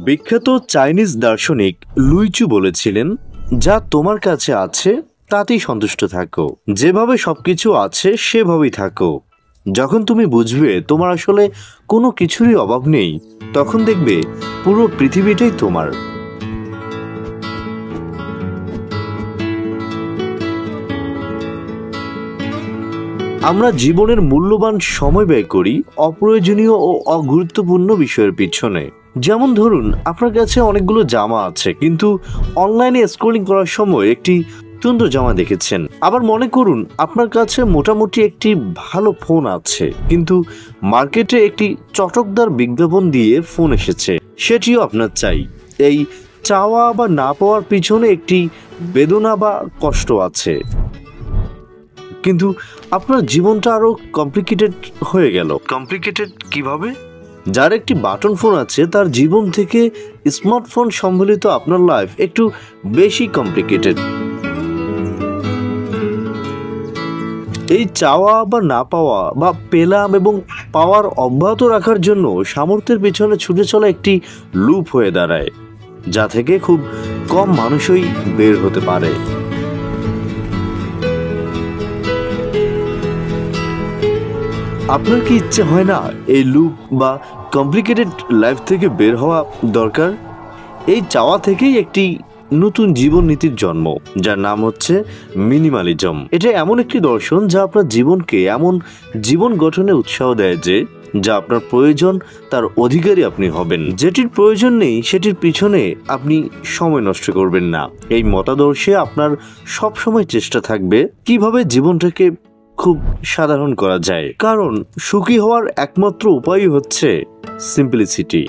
বিখ্যাত চাইনিজ দার্শনিক লুইচু বলেছিলেন, যা তোমার কাছে আছে তাতেই সন্তুষ্ট থাকো, যেভাবে সবকিছু আছে সেভাবেই থাকো। যখন তুমি বুঝবে তোমার আসলে কোনো কিছুরই অভাব নেই, তখন দেখবে পুরো পৃথিবীটাই তোমার। আমরা জীবনের মূল্যবান সময় ব্যয় করি অপ্রয়োজনীয় ও অগুরুত্বপূর্ণ বিষয়ের পিছনে। যেমন ধরুন, আপনার কাছে অনেকগুলো জামা আছে, কিন্তু অনলাইনে স্ক্রলিং করার সময় একটি সুন্দর জামা দেখেছেন। আবার মনে করুন, আপনার কাছে মোটামুটি একটি ভালো ফোন আছে, কিন্তু মার্কেটে একটি চটকদার বিজ্ঞাপন দিয়ে ফোন এসেছে, সেটিও আপনার চাই। এই চাওয়া বা না পাওয়ার পিছনে একটি বেদনা বা কষ্ট আছে, কিন্তু আপনার জীবনটা আরো কমপ্লিকেটেড হয়ে গেল। কমপ্লিকেটেড কিভাবে? যার একটি বাটন ফোন আছে, তার জীবন থেকে স্মার্টফোন সম্বলিত আপনার লাইফ একটু বেশি কমপ্লিকেটেড। এই চাওয়া বা না পাওয়া বা পেলাম এবং পাওয়ার অব্যাহত রাখার জন্য সামর্থ্যের পেছনে ছুটে চলা একটি লুপ হয়ে দাঁড়ায়, যা থেকে খুব কম মানুষই বের হতে পারে। আপনার কি ইচ্ছে হয় না এই লুপ বা কমপ্লিকেটেড লাইফ থেকে বের হওয়া দরকার? এই চাওয়া থেকেই একটি নতুন জীবন নীতির জন্ম, যার নাম হচ্ছে মিনিমালিজম। এটা এমন একটি দর্শন যা আপনার জীবনকে এমন জীবন গঠনে উৎসাহ দেয় যে যা আপনার প্রয়োজন তার অধিকারী আপনি হবেন, যেটির প্রয়োজন নেই সেটির পিছনে আপনি সময় নষ্ট করবেন না। এই মতাদর্শে আপনার সবসময় চেষ্টা থাকবে কিভাবে জীবনটাকে খুব সাধারণ করা যায়, কারণ সুখী হওয়ার একমাত্র উপায় হচ্ছে সিম্পলিসিটি।